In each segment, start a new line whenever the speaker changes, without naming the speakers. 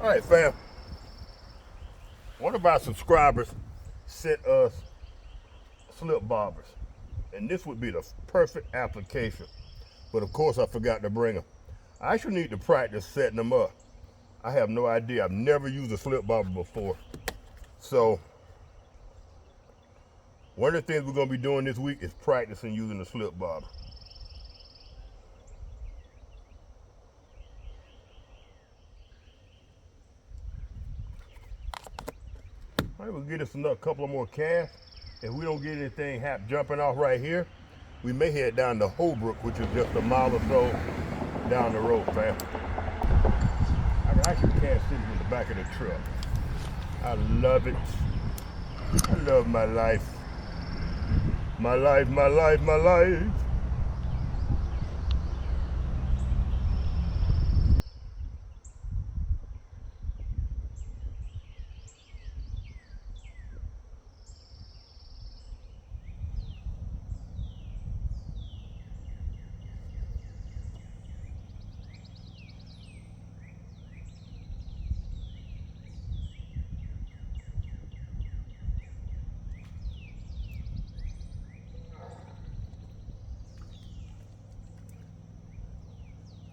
All right, fam. One of our subscribers sent us slip bobbers, and this would be the perfect application. But of course, I forgot to bring them. I actually need to practice setting them up. I have no idea. I've never used a slip bobber before. So, one of the things we're going to be doing this week is practicing using the slip bobber. All right, we'll get us a couple of more casts. If we don't get anything jumping off right here, we may head down to Holbrook, which is just a mile or so down the road, fam. I can actually cast these in the back of the truck. I love it. I love my life. My life, my life, my life.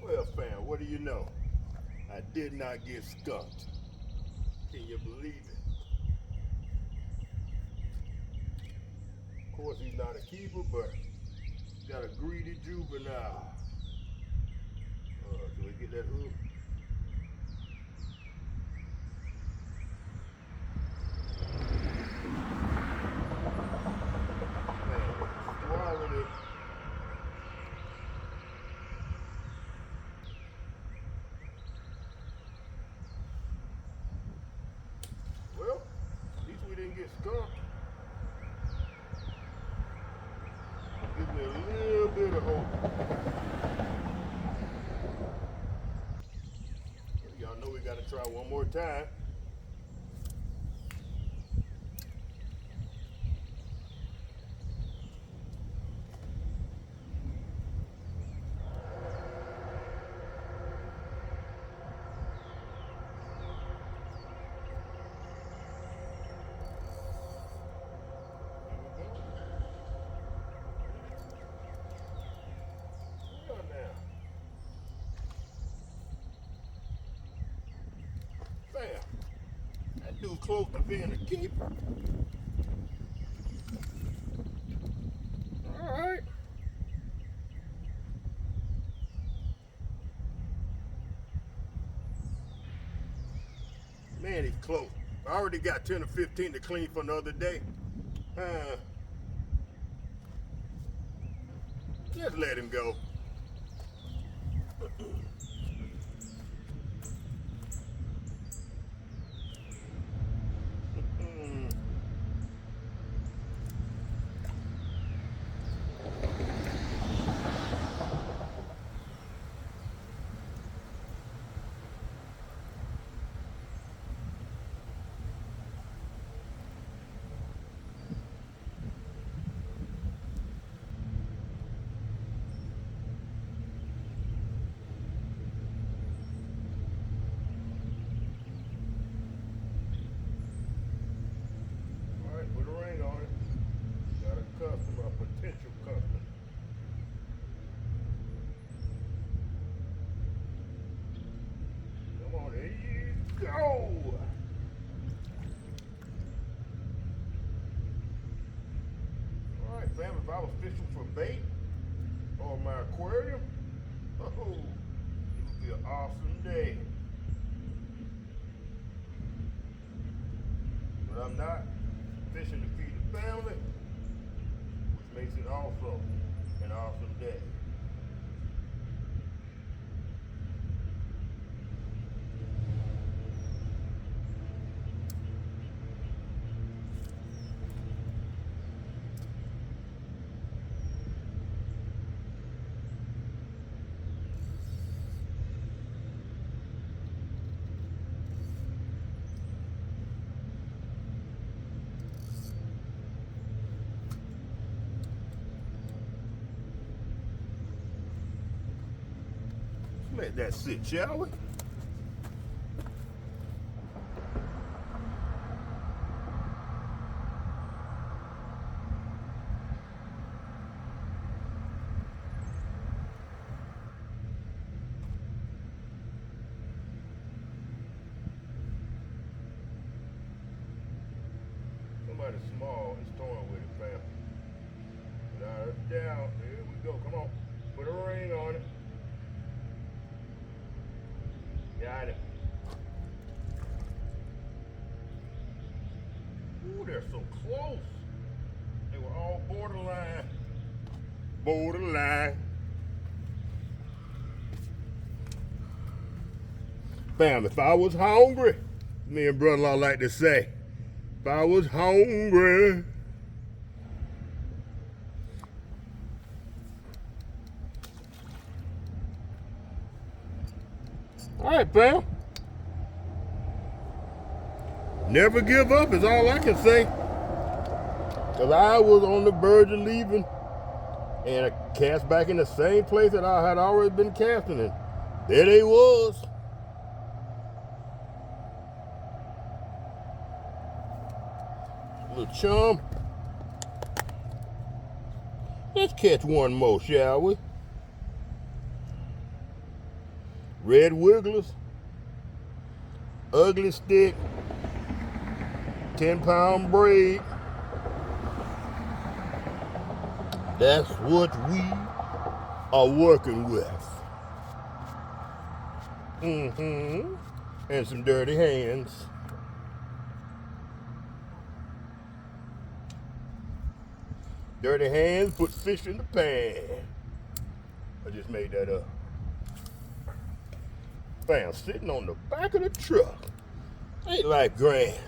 Well, fam, what do you know? I did not get skunked. Can you believe it? Of course, he's not a keeper, but got a greedy juvenile. Can we get that hook? Man, swallowed it. Well, at least we didn't get skunked. Give me a little bit of hope. Y'all know we gotta try one more time. That dude close to being a keeper. All right. Man, he's close. I already got 10 or 15 to clean from the other day. Just let him go. Customer, a potential customer. Come on, there you go. All right, fam, if I was fishing for bait or my aquarium, it would be an awesome day. But I'm not fishing to feed the family, makes it also an awesome day. Let that sit, shall we? is small. It's torn with it, fam. Without a doubt. Here we go. Come on. Put a ring on it. Got it. Ooh, they're so close. They were all borderline. Borderline. Fam, if I was hungry, me and brother-in-law like to say, if I was hungry. All right, fam. Never give up is all I can say. Because I was on the verge of leaving and I cast back in the same place that I had already been casting in. There they was. Little chum. Let's catch one more, shall we? Red wigglers, ugly stick, 10-pound braid. That's what we are working with. And some dirty hands. Dirty hands put fish in the pan. I just made that up. Fam, sitting on the back of the truck. Ain't life grand?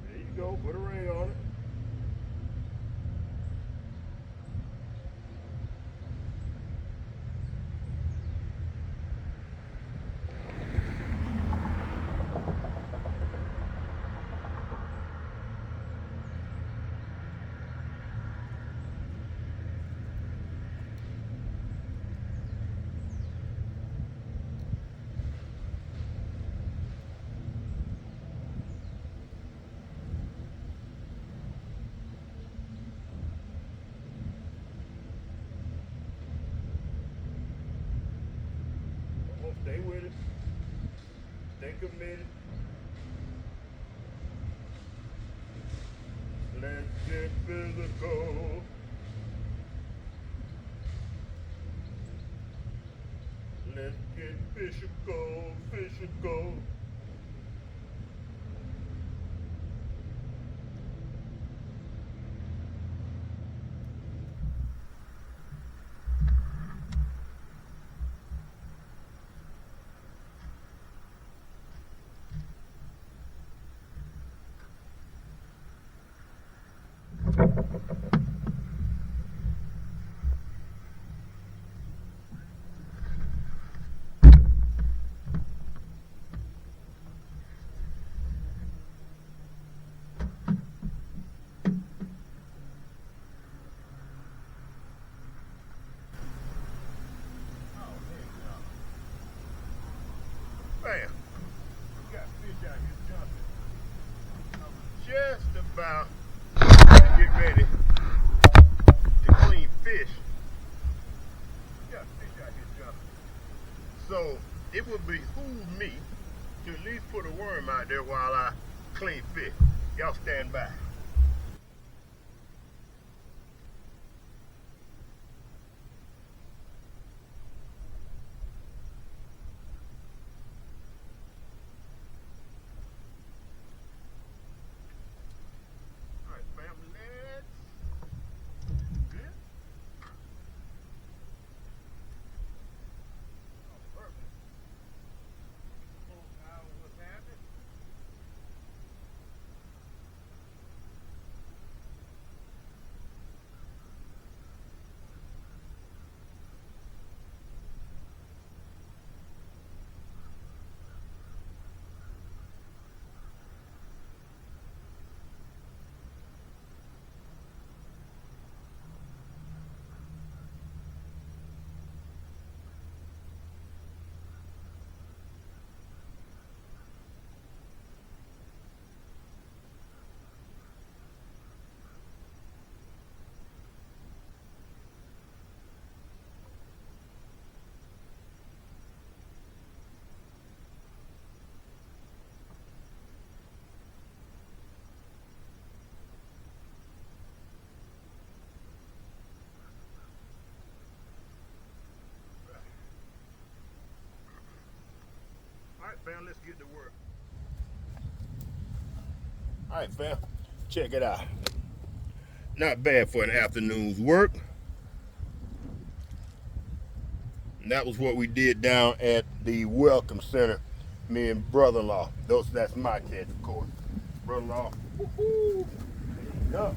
There you go, put a ring on it. Stay with it. Stay committed. Let's get physical. Let's get physical, physical. Bam. We got fish out here jumping. I'm just about to get ready to clean fish. We got fish out here jumping. So it would behoove me to at least put a worm out there while I clean fish. Y'all stand by. fam, let's get to work. All right, fam, check it out. Not bad for an afternoon's work. And that was what we did down at the Welcome Center. Me and brother-in-law. That's my kids, of course. Brother-in-law. Woo-hoo. There you go.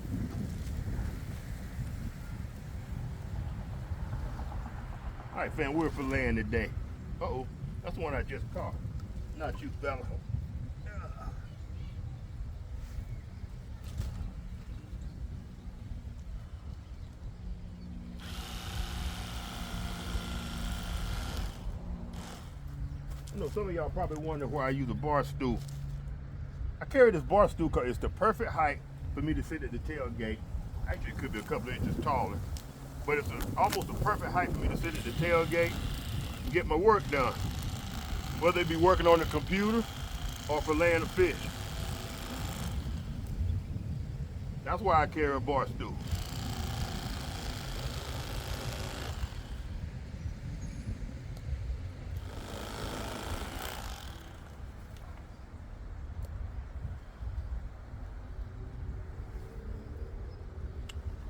All right, fam, we're for land today. Uh-oh, that's the one I just caught. Not you, fella. I know some of y'all probably wonder why I use a bar stool. I carry this bar stool because it's the perfect height for me to sit at the tailgate. Actually, it could be a couple of inches taller. But it's almost the perfect height for me to sit at the tailgate and get my work done. Whether it be working on the computer or for laying a fish. That's why I carry a bar stool.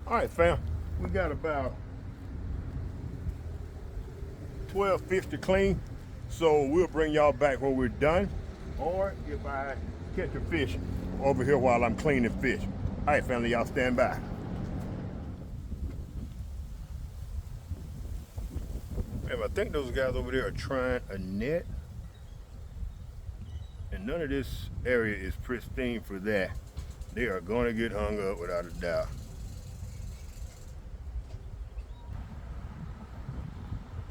All right, fam, we got about 12 fish to clean, so we'll bring y'all back when we're done, or if I catch a fish over here while I'm cleaning fish. All right, family, y'all stand by. I think those guys over there are trying a net, and none of this area is pristine for that. They are going to get hung up without a doubt.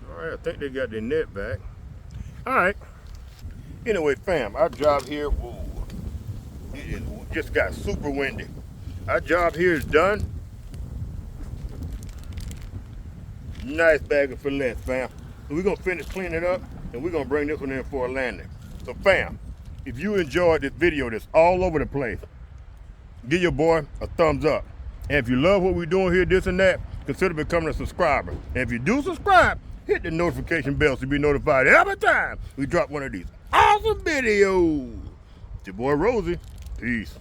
All right, I think they got their net back. All right. Anyway, fam, our job here, whoa, it just got super windy. Our job here is done. Nice bag of fillets, fam. So we're gonna finish cleaning it up, and we're gonna bring this one in for a landing. So, fam, if you enjoyed this video that's all over the place, give your boy a thumbs up. And if you love what we're doing here, this and that, consider becoming a subscriber. And if you do subscribe, hit the notification bell to be notified every time we drop one of these awesome videos. It's your boy Rosie. Peace.